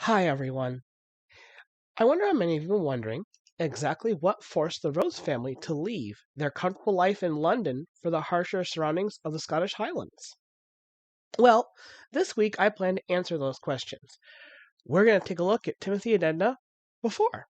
Hi everyone. I wonder how many of you are wondering exactly what forced the Rose family to leave their comfortable life in London for the harsher surroundings of the Scottish Highlands. Well, this week I plan to answer those questions. We're going to take a look at Timothy and Edna before.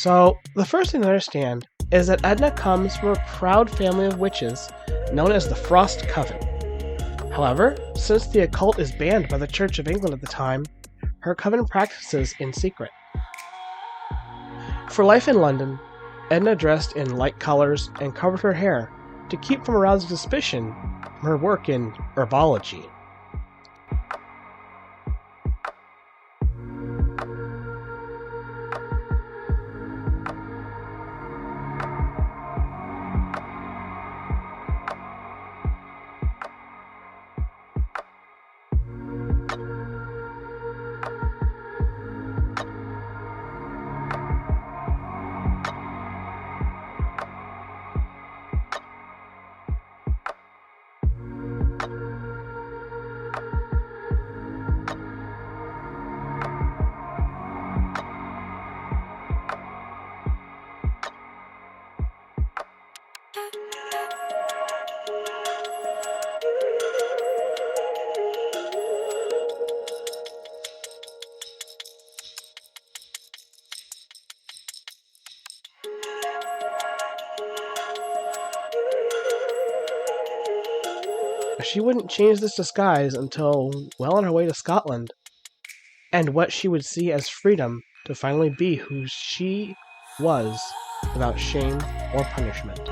So, the first thing to understand is that Edna comes from a proud family of witches known as the Frost Coven. However, since the occult is banned by the Church of England at the time, her coven practices in secret. For life in London, Edna dressed in light colors and covered her hair to keep from arousing suspicion from her work in herbology. She wouldn't change this disguise until well on her way to Scotland, and what she would see as freedom to finally be who she was without shame or punishment.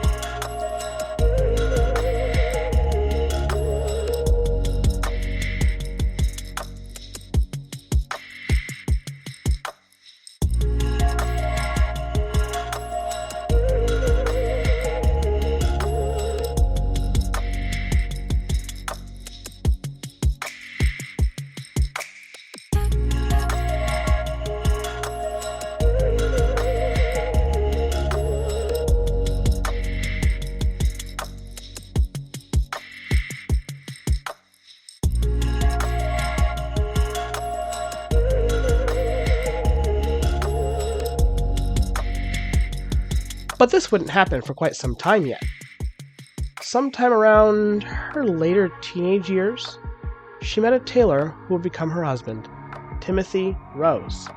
But this wouldn't happen for quite some time yet. Sometime around her later teenage years, she met a tailor who would become her husband, Timothy Rose.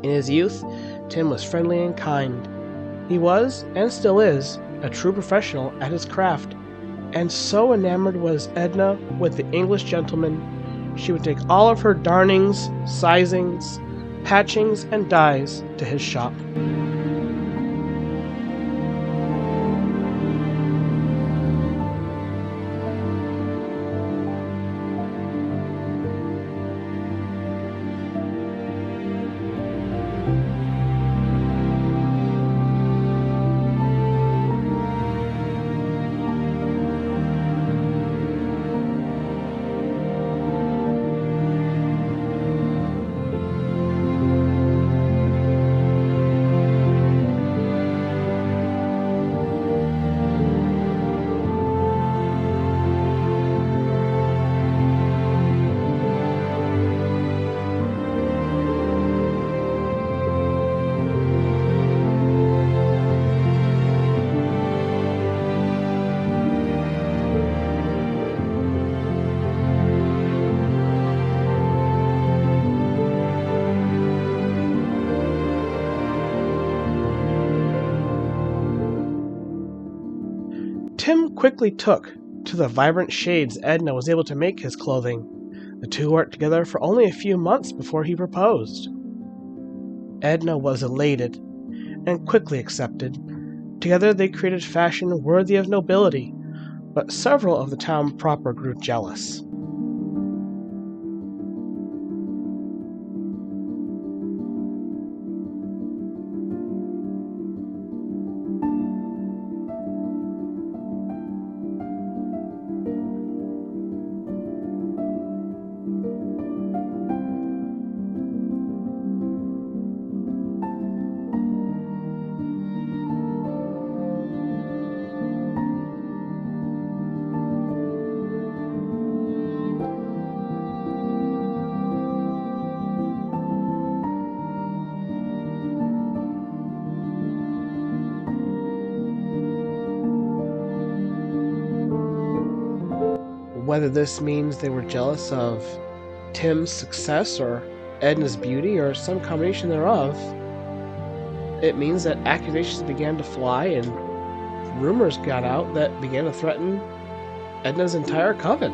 In his youth, Tim was friendly and kind. He was, and still is, a true professional at his craft, and so enamored was Edna with the English gentleman, she would take all of her darnings, sizings, patchings, and dyes to his shop. Tim quickly took to the vibrant shades Edna was able to make his clothing. The two worked together for only a few months before he proposed. Edna was elated and quickly accepted. Together they created fashion worthy of nobility, but several of the town proper grew jealous. Whether this means they were jealous of Tim's success or Edna's beauty or some combination thereof, it means that accusations began to fly and rumors got out that began to threaten Edna's entire coven.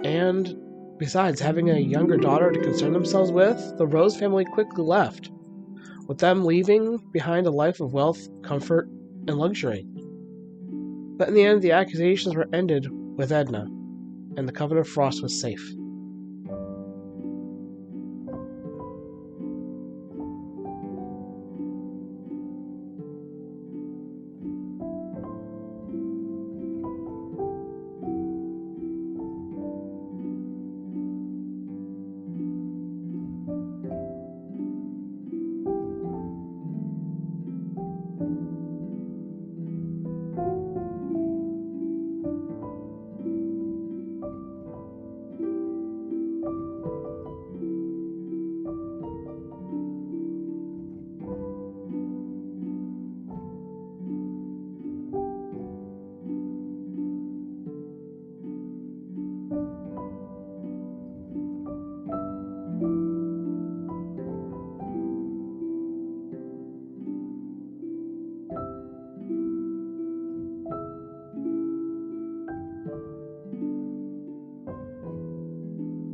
And besides having a younger daughter to concern themselves with, the Rose family quickly left, with them leaving behind a life of wealth, comfort, and luxury. But in the end, the accusations were ended with Edna, and the Coven of Frost was safe.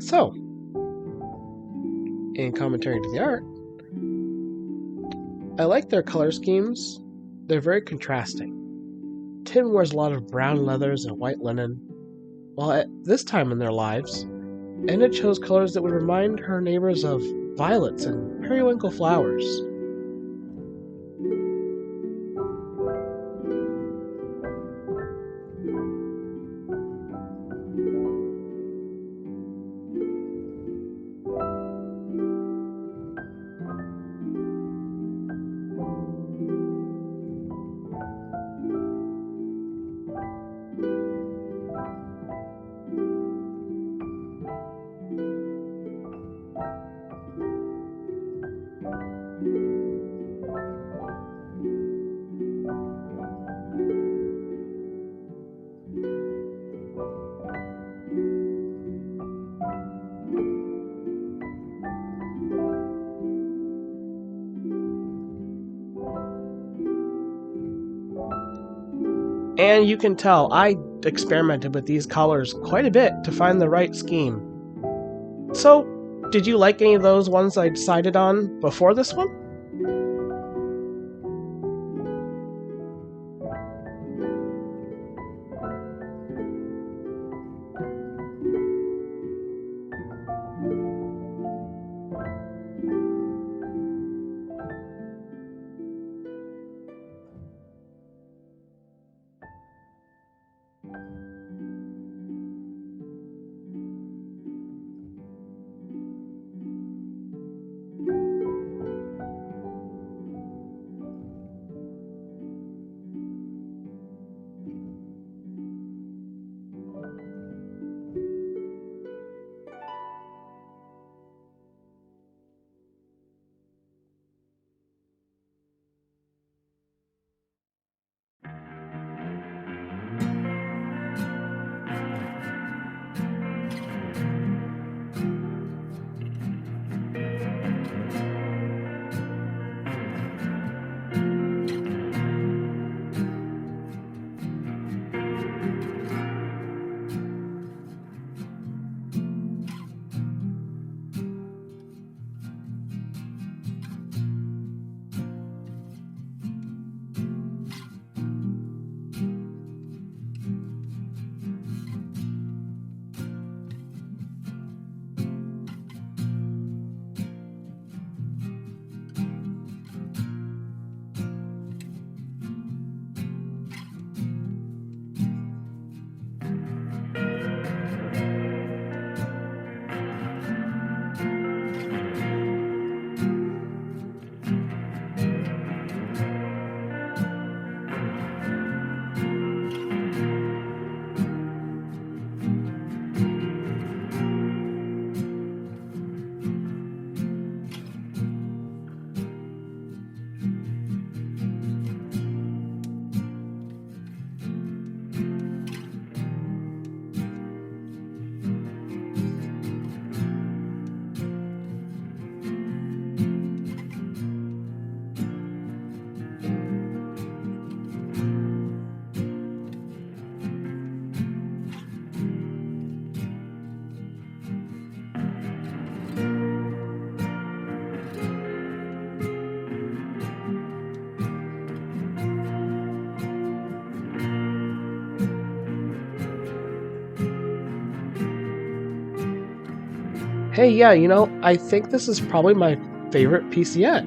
So, in commentary to the art, I like their color schemes. They're very contrasting. Tim wears a lot of brown leathers and white linen, while at this time in their lives, Edna chose colors that would remind her neighbors of violets and periwinkle flowers. And you can tell I experimented with these colors quite a bit to find the right scheme. So, did you like any of those ones I decided on before this one? Hey, yeah, I think this is probably my favorite piece yet.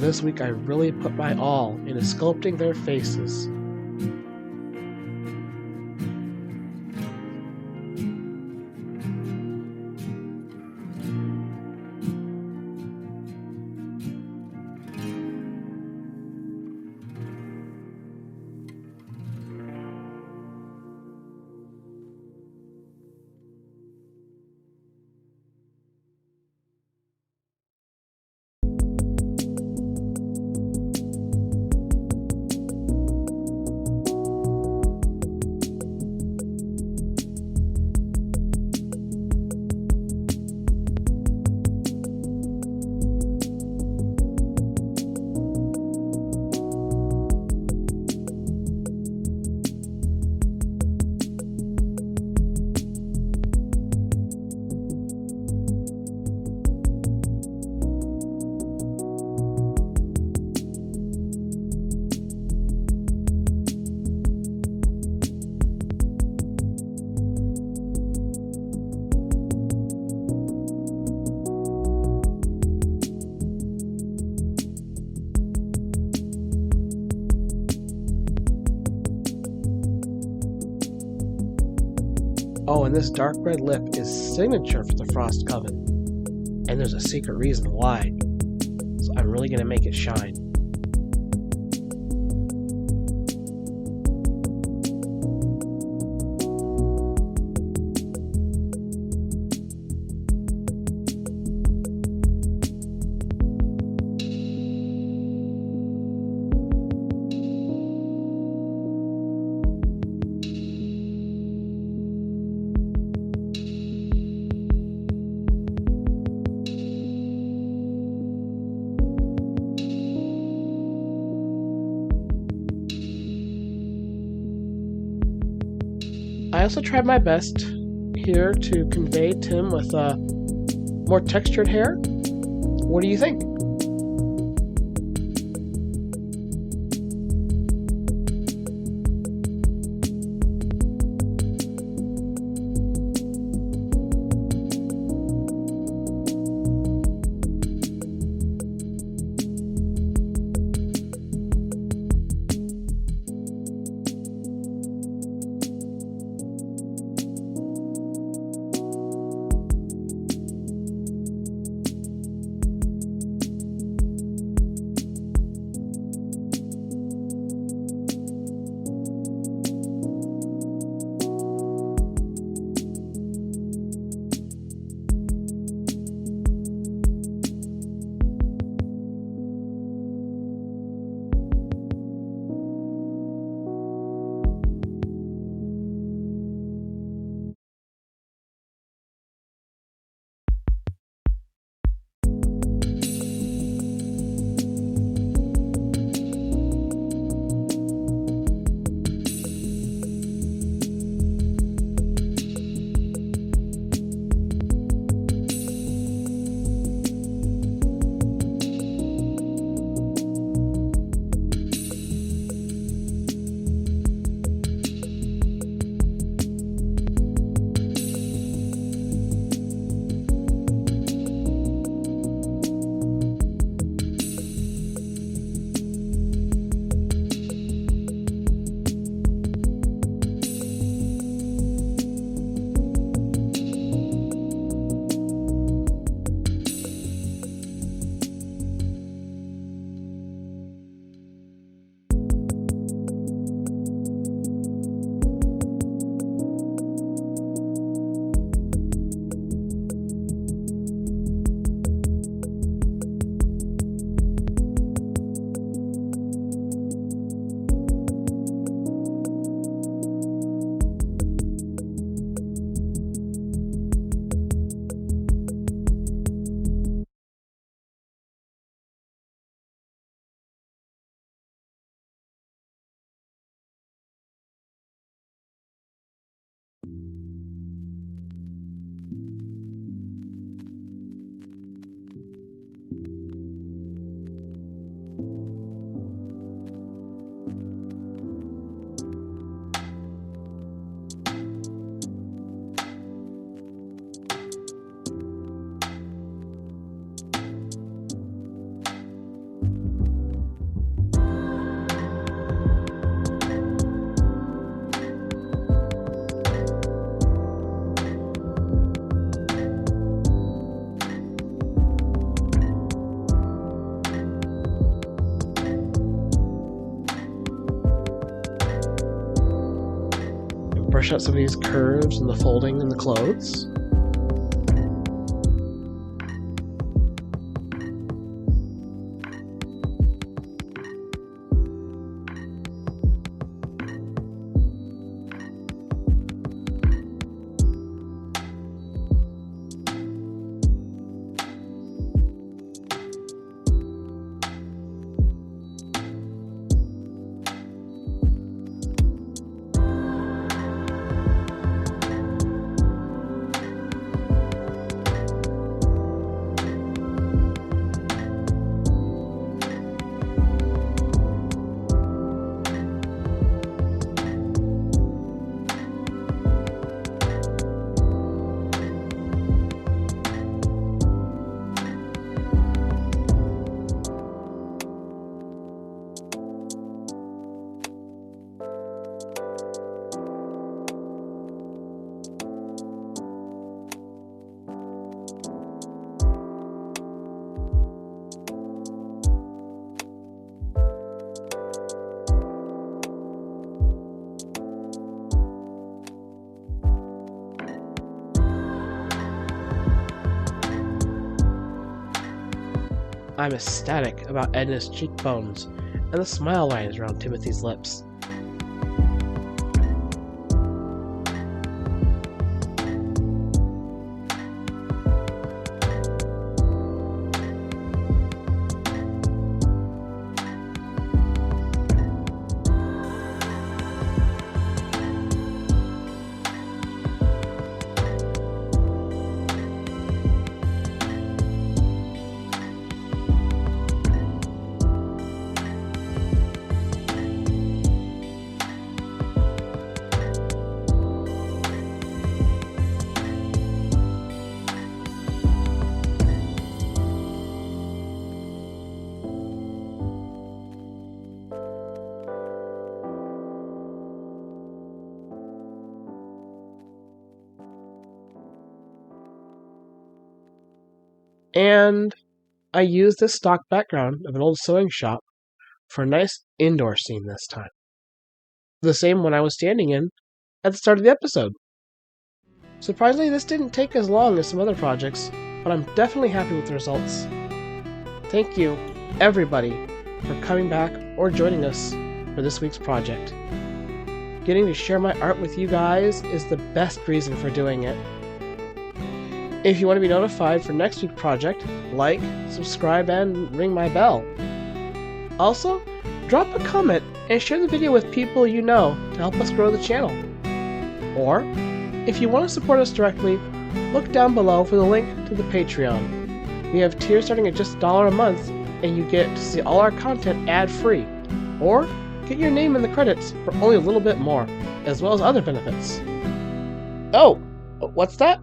this week I really put my all into sculpting their faces. Oh, and this dark red lip is signature for the Frost Coven. And there's a secret reason why. So I'm really going to make it shine. I also tried my best here to convey Tim with more textured hair. What do you think? brush out some of these curves and the folding and the clothes. I'm ecstatic about Edna's cheekbones and the smile lines around Timothy's lips. And I used this stock background of an old sewing shop for a nice indoor scene this time. The same one I was standing in at the start of the episode. Surprisingly, this didn't take as long as some other projects, but I'm definitely happy with the results. Thank you, everybody, for coming back or joining us for this week's project. Getting to share my art with you guys is the best reason for doing it. If you want to be notified for next week's project, like, subscribe, and ring my bell. Also, drop a comment and share the video with people you know to help us grow the channel. Or, if you want to support us directly, look down below for the link to the Patreon. We have tiers starting at just $1 a month, and you get to see all our content ad-free. Or, get your name in the credits for only a little bit more, as well as other benefits. Oh, what's that?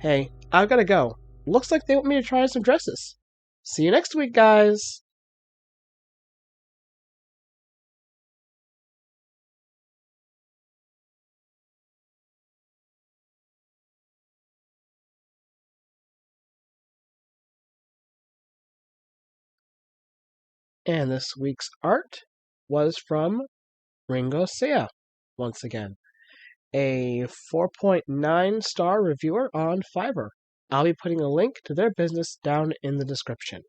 Hey, I've gotta go. Looks like they want me to try some dresses. See you next week, guys! And this week's art was from Ringo Sea, once again. A 4.9 star reviewer on Fiverr. I'll be putting a link to their business down in the description.